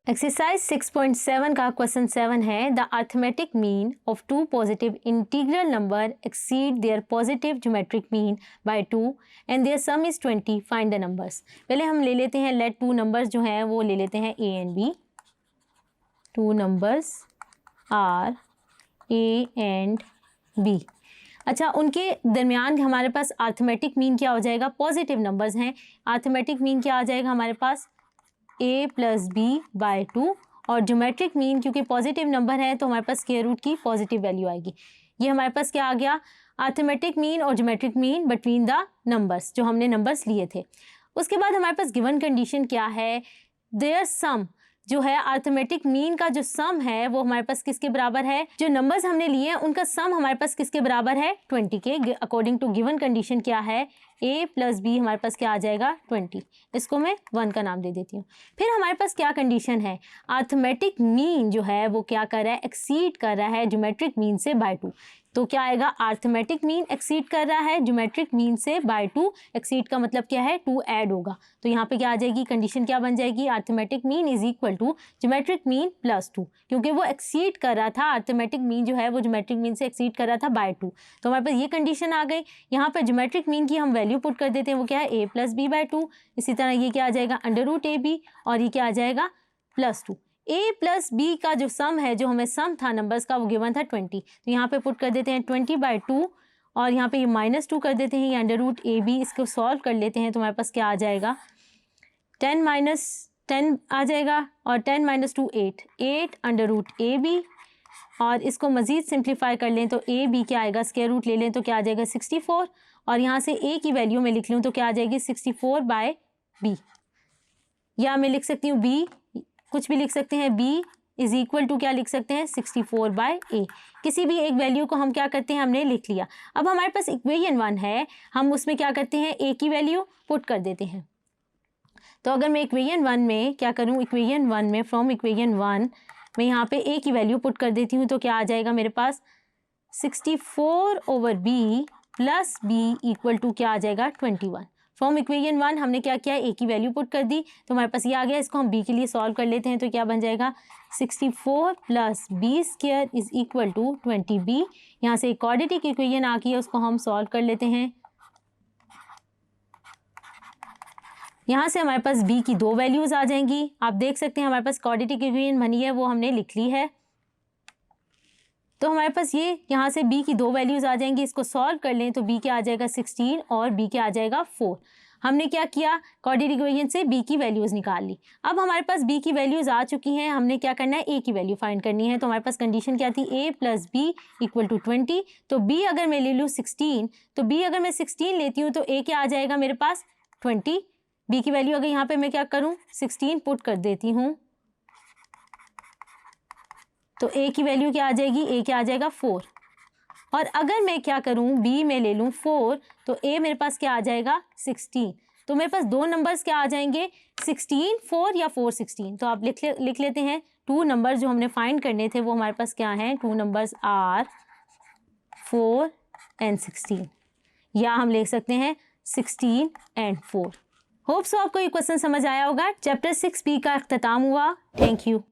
Exercise 6.7 का question 7 है the arithmetic mean of two positive integral number exceed their positive geometric mean by 2 and their sum is 20, find the numbers. पहले हम ले लेते हैं late two numbers जो हैं वो ले लेते हैं A and B. Two numbers are A and B. अच्छा, उनके दरमियान हमारे पास अर्थमेटिक मीन क्या हो जाएगा, पॉजिटिव नंबर्स हैं, अर्थमेटिक मीन क्या आ जाएगा हमारे पास a प्लस बी बाय 2 और ज्योमेट्रिक मीन क्योंकि पॉजिटिव नंबर है तो हमारे पास स्क्वायर रूट की पॉजिटिव वैल्यू आएगी। ये हमारे पास क्या आ गया, अर्थमेटिक मीन और geometric mean between the numbers जो हमने नंबर्स लिए थे। उसके बाद हमारे पास गिवन कंडीशन क्या है, देयर सम जो है अर्थमेटिक मीन का जो सम है वो हमारे पास किसके बराबर है, जो नंबर्स हमने लिए हैं उनका सम हमारे पास किसके बराबर है 20 के। अकॉर्डिंग टू गिवन कंडीशन क्या है, a प्लस बी हमारे पास क्या आ जाएगा 20। इसको मैं 1 का नाम दे देती हूँ। फिर हमारे पास क्या कंडीशन है, अर्थमेटिक मीन जो है वो क्या कर रहा है, एक्सीड कर रहा है ज्योमेट्रिक मीन से बाय 2। तो क्या आएगा, अर्थमेटिक मीन एक्सीड कर रहा है ज्योमेट्रिक मीन से बाय 2। एक्सीड का मतलब क्या है, 2 ऐड होगा। तो यहाँ पे क्या आ जाएगी, कंडीशन क्या बन जाएगी, arithmetic mean is equal to geometric mean plus 2, क्योंकि वो एक्सीड कर रहा था, अर्थमेटिक मीन जो है वो ज्योमेट्रिक मीन से एक्सीड कर रहा था बाय 2। तो हमारे पास ये कंडीशन आ गई। यहाँ पर ज्योमेट्रिक मीन की हम वैल्यू पुट कर देते हैं, वो क्या है a प्लस बी बाय 2। इसी तरह ये क्या आ जाएगा अंडर रूट ए बी और ये क्या आ जाएगा प्लस 2। a प्लस बी का जो सम है, जो हमें सम था नंबर्स का वो गिवन था 20। तो यहाँ पे पुट कर देते हैं 20 बाय 2 और यहाँ पे ये -2 कर देते हैं, ये अंडर रूट ए बी। इसको सॉल्व कर लेते हैं तो हमारे पास क्या आ जाएगा 10 माइनस 10 आ जाएगा और 10 minus 2 8 under root A B. और इसको मज़ीद सिंप्लीफाई कर लें तो ए बी क्या आएगा, स्क्वायर रूट ले लें तो क्या आ जाएगा 64 और यहाँ से a की वैल्यू में लिख लूँ तो क्या आ जाएगी 64 बाय बी। या मैं लिख सकती हूँ b, कुछ भी लिख सकते हैं, b इज इक्वल टू क्या लिख सकते हैं 64 बाय a। किसी भी एक वैल्यू को हम क्या करते हैं, हमने लिख लिया। अब हमारे पास इक्वेशन 1 है, हम उसमें क्या करते हैं a की वैल्यू पुट कर देते हैं। तो अगर मैं इक्वेशन 1 में क्या करूँ, इक्वेशन 1 में फ्रॉम इक्वेशन 1 मैं यहाँ पे a की वैल्यू पुट कर देती हूँ तो क्या आ जाएगा मेरे पास 64 over b plus b equal to क्या आ जाएगा 21। फ्रॉम इक्वेशन 1 हमने क्या किया, a की वैल्यू पुट कर दी तो हमारे पास ये आ गया। इसको हम b के लिए सॉल्व कर लेते हैं तो क्या बन जाएगा 64 plus b square is equal to 20b। यहाँ से क्वाड्रेटिक इक्वेशन आ गई है, उसको हम सॉल्व कर लेते हैं। यहाँ से हमारे पास b की 2 वैल्यूज़ आ जाएंगी। आप देख सकते हैं हमारे पास क्वाड्रेटिक इक्वेशन बनी है, वो हमने लिख ली है। तो हमारे पास ये यहाँ से b की 2 वैल्यूज़ आ जाएंगी। इसको सॉल्व कर लें तो b क्या आ जाएगा 16 और b क्या आ जाएगा 4। हमने क्या किया, क्वाड्रेटिक इक्वेशन से b की वैल्यूज़ निकाल ली। अब हमारे पास b की वैल्यूज़ आ चुकी हैं, हमने क्या करना है a की वैल्यू फाइंड करनी है। तो हमारे पास कंडीशन क्या थी, a plus b equal to 20। तो b अगर मैं ले लूँ 16, तो b अगर मैं 16 लेती हूँ तो a क्या आ जाएगा मेरे पास 20। b की वैल्यू अगर यहाँ पे मैं क्या करूँ 16 पुट कर देती हूँ तो a की वैल्यू क्या आ जाएगी, a क्या आ जाएगा 4। और अगर मैं क्या करूँ b में ले लूँ 4 तो a मेरे पास क्या आ जाएगा 16। तो मेरे पास दो नंबर्स क्या आ जाएंगे 16 4 या 4 16। तो आप लिख लेते हैं, टू नंबर्स जो हमने फाइंड करने थे वो हमारे पास क्या हैं, टू नंबर्स आर 4 एंड 16, या हम लिख सकते हैं 16 एंड 4। होप सो आपको ये क्वेश्चन समझ आया होगा। चैप्टर 6b का अख्ताम हुआ। Thank you.